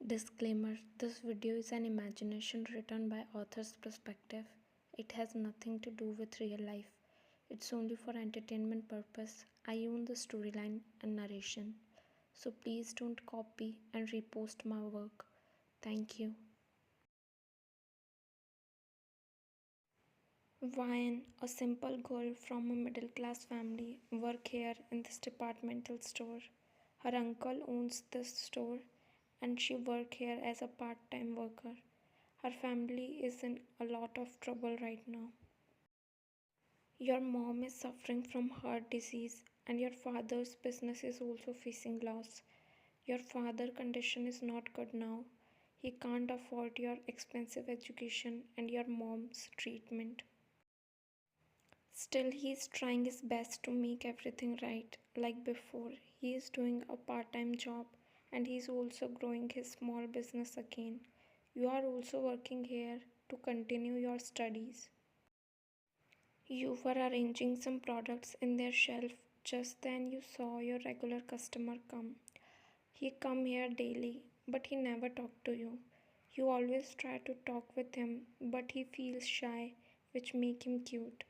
Disclaimer: this video is an imagination written by author's perspective. It has nothing to do with real life. It's only for entertainment purpose. I own the storyline and narration. So please don't copy and repost my work. Thank you. Vian, a simple girl from a middle class family, work here in this departmental store. Her uncle owns this store and she work here as a part-time worker. Her family is in a lot of trouble right now. Your mom is suffering from heart disease and your father's business is also facing loss. Your father condition is not good now. He can't afford your expensive education and your mom's treatment. Still, he is trying his best to make everything right like before. He is doing a part time job and he is also growing his small business again. You are also working here to continue your studies. You were arranging some products in their shelf. Just then you saw your regular customer come. He come here daily, but he never talked to you. You always try to talk with him, but he feels shy, which make him cute.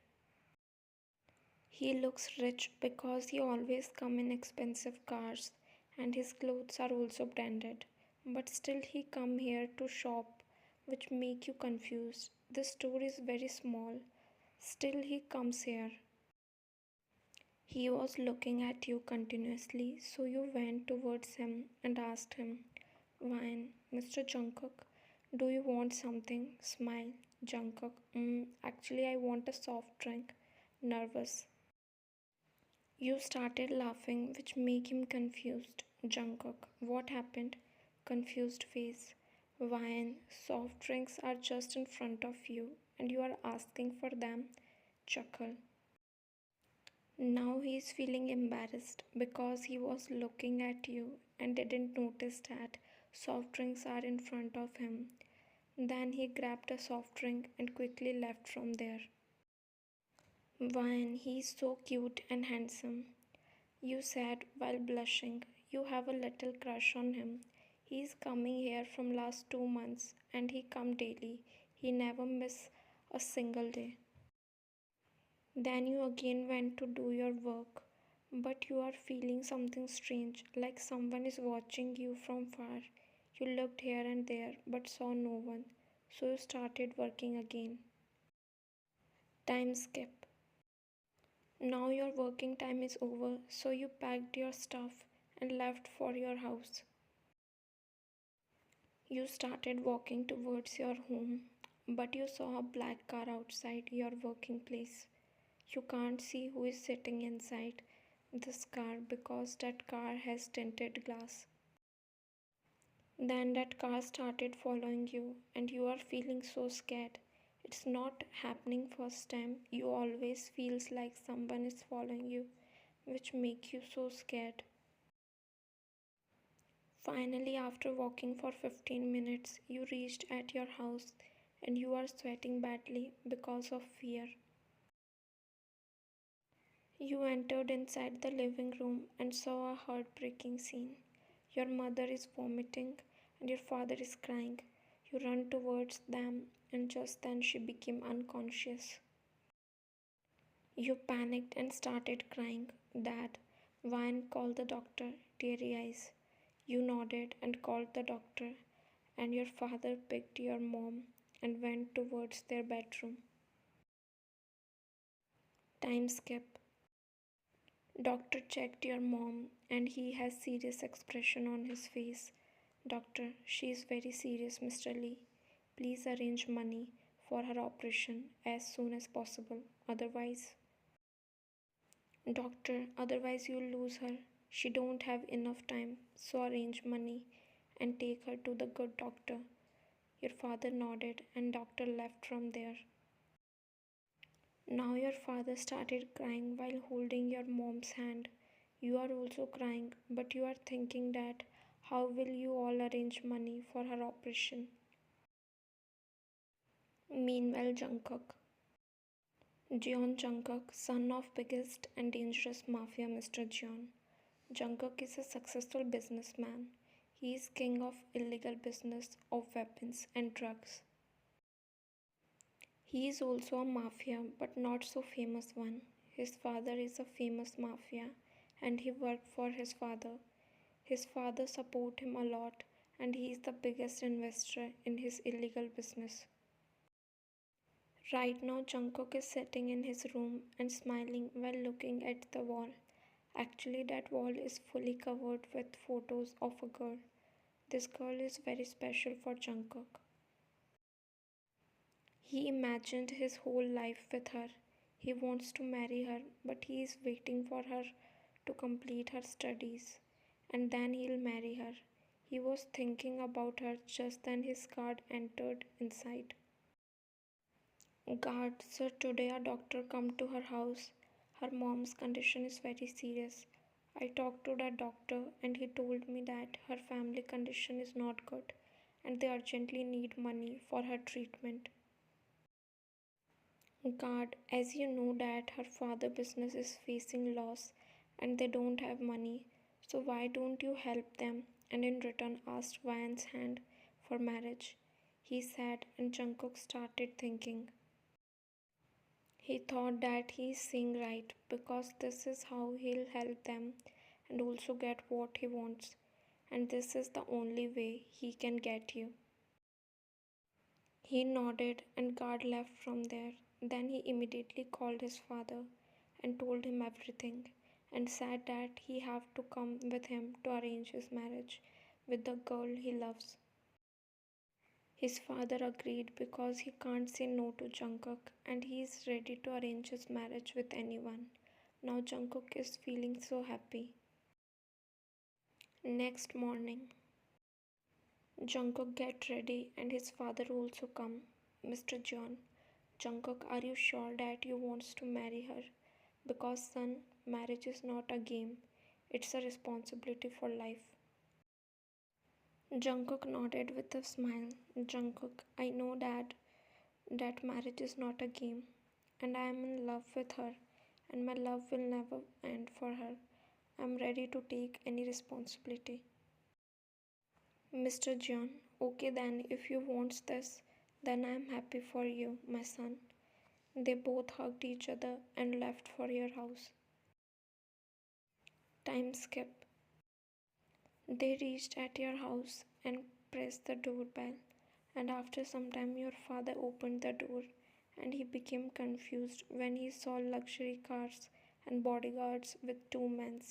He looks rich because he always come in expensive cars and his clothes are also branded. But still he come here to shop, which make you confused. The store is very small. Still he comes here. He was looking at you continuously, so you went towards him and asked him, Wine, Mr. Jungkook, do you want something? Smile. Jungkook, actually I want a soft drink. Nervous. You started laughing, which made him confused. Jungkook, what happened? Confused face. Wine, soft drinks are just in front of you, and you are asking for them. Chuckle. Now he is feeling embarrassed because he was looking at you and didn't notice that soft drinks are in front of him. Then he grabbed a soft drink and quickly left from there. Wine, he's so cute and handsome. You said while blushing. You have a little crush on him. He's coming here from last 2 months and he come daily. He never miss a single day. Then you again went to do your work, but you are feeling something strange, like someone is watching you from far. You looked here and there but saw no one, so you started working again. Time skip. Now your working time is over, so you packed your stuff and left for your house. You started walking towards your home, but you saw a black car outside your working place. You can't see who is sitting inside this car because that car has tinted glass. Then that car started following you and you are feeling so scared. It's not happening first time. You always feels like someone is following you, which make you so scared. Finally, after walking for 15 minutes, you reached at your house and you are sweating badly because of fear. You entered inside the living room and saw a heartbreaking scene. Your mother is vomiting and your father is crying. You run towards them and just then she became unconscious. You panicked and started crying. Dad, Ryan called the doctor, teary eyes. You nodded and called the doctor, and your father picked your mom and went towards their bedroom. Time skip. Doctor checked your mom and he has serious expression on his face. Doctor, she is very serious, Mr. Lee. Please arrange money for her operation as soon as possible. Otherwise you'll lose her. She don't have enough time. So arrange money and take her to the good doctor. Your father nodded and doctor left from there. Now your father started crying while holding your mom's hand. You are also crying, but you are thinking that how will you all arrange money for her operation? Meanwhile, Jungkook. Jeon Jungkook, son of biggest and dangerous mafia Mr. Jeon. Jungkook is a successful businessman. He is king of illegal business of weapons and drugs. He is also a mafia, but not so famous one. His father is a famous mafia, and he worked for his father. His father support him a lot, and he is the biggest investor in his illegal business. Right now, Jungkook is sitting in his room and smiling while looking at the wall. Actually, that wall is fully covered with photos of a girl. This girl is very special for Jungkook. He imagined his whole life with her. He wants to marry her, but he is waiting for her to complete her studies and then he'll marry her. He was thinking about her just then his guard entered inside. Guard, sir, today a doctor come to her house. Her mom's condition is very serious. I talked to the doctor and he told me that her family condition is not good and they urgently need money for her treatment. God, as you know that her father business is facing loss and they don't have money, so why don't you help them? And in return asked Van's hand for marriage. He said and Jungkook started thinking. He thought that he's saying right because this is how he'll help them and also get what he wants. And this is the only way he can get you. He nodded and guard left from there. Then he immediately called his father and told him everything and said that he have to come with him to arrange his marriage with the girl he loves. His father agreed because he can't say no to Jungkook and he is ready to arrange his marriage with anyone. Now Jungkook is feeling so happy. Next morning, Jungkook get ready and his father also come. Mr. John, Jungkook, are you sure that you wants to marry her? Because son, marriage is not a game. It's a responsibility for life. Jungkook nodded with a smile. Jungkook, I know that marriage is not a game and I am in love with her and my love will never end for her. I am ready to take any responsibility. Mr. John, okay then if you want this, then I am happy for you, my son. They both hugged each other and left for your house. Time skip. They reached at your house and pressed the doorbell, and after some time, your father opened the door and he became confused when he saw luxury cars and bodyguards with two men.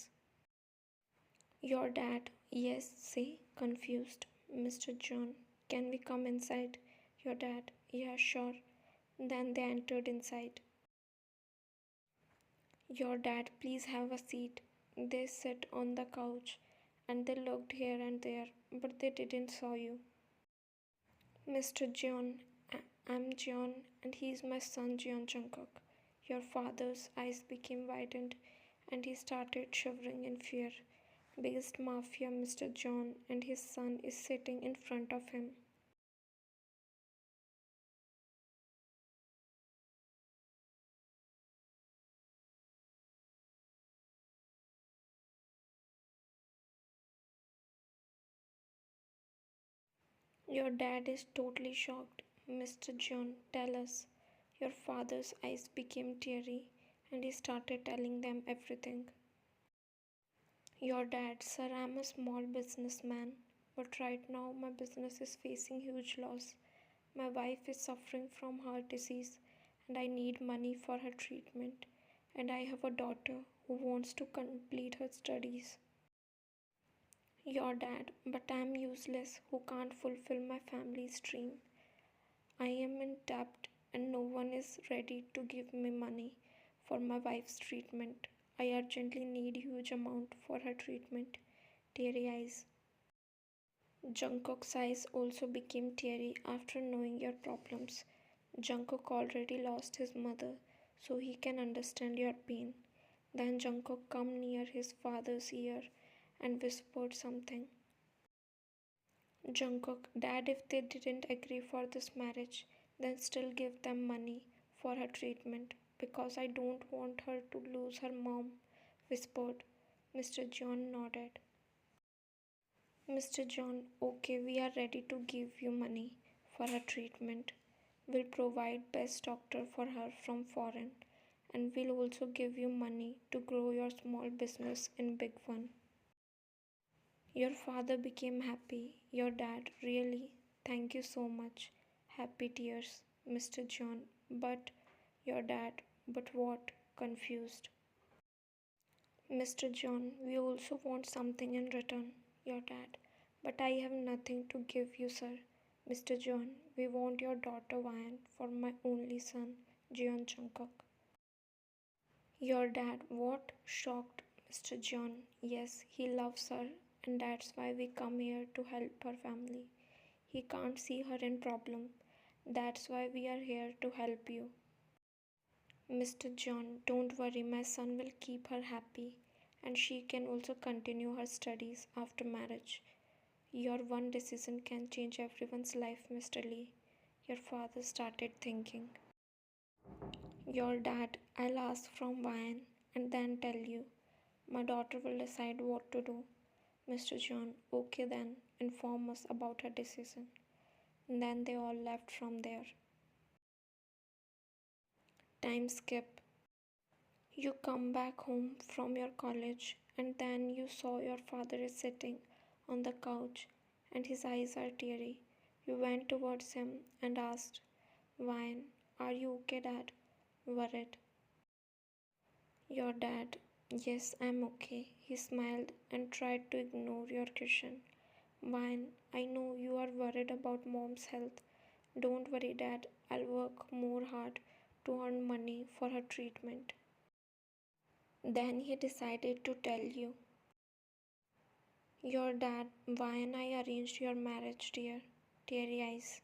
Your dad, yes, say, confused. Mr. John, can we come inside? Your dad, yeah, sure. Then they entered inside. Your dad, please have a seat. They sat on the couch and they looked here and there, but they didn't saw you. Mr. John, I'm John, and he's my son, Jeon Jungkook. Your father's eyes became widened, and he started shivering in fear. Biggest mafia, Mr. John, and his son is sitting in front of him. Your dad is totally shocked. Mr. John, tell us. Your father's eyes became teary, and he started telling them everything. Your dad, sir, I'm a small businessman, but right now my business is facing huge loss. My wife is suffering from heart disease and I need money for her treatment. And I have a daughter who wants to complete her studies. Your dad, but I'm useless who can't fulfill my family's dream. I am in debt and no one is ready to give me money for my wife's treatment. I urgently need huge amount for her treatment. Teary eyes. Jungkook's eyes also became teary after knowing your problems. Jungkook already lost his mother, so he can understand your pain. Then Jungkook come near his father's ear and whispered something. Jungkook, Dad, if they didn't agree for this marriage, then still give them money for her treatment because I don't want her to lose her mom, whispered. Mr. John nodded. Mr. John, okay, we are ready to give you money for her treatment. We'll provide best doctor for her from foreign and we'll also give you money to grow your small business in big one. Your father became happy. Your dad, really? Thank you so much. Happy tears, Mr. John. But your dad, but what? Confused. Mr. John, we also want something in return. Your dad. But I have nothing to give you, sir. Mr. John, we want your daughter Vian for my only son, Jeon Changkok. Your dad, what? Shocked, Mr. John. Yes, he loves her, and that's why we come here to help her family. He can't see her in problem. That's why we are here to help you. Mr. John, don't worry, my son will keep her happy, and she can also continue her studies after marriage. Your one decision can change everyone's life, Mr. Lee. Your father started thinking. Your dad, I'll ask from Vian and then tell you. My daughter will decide what to do. Mr. John, okay then, inform us about her decision. And then they all left from there. Time skip. You come back home from your college and then you saw your father is sitting on the couch and his eyes are teary. You went towards him and asked, Vian, are you okay, Dad? Worried. Your dad, yes, I'm okay. He smiled and tried to ignore your question. Vian, I know you are worried about mom's health. Don't worry, Dad. I'll work more hard to earn money for her treatment. Then he decided to tell you. Your dad, Vian, I arranged your marriage, dear. Teary eyes.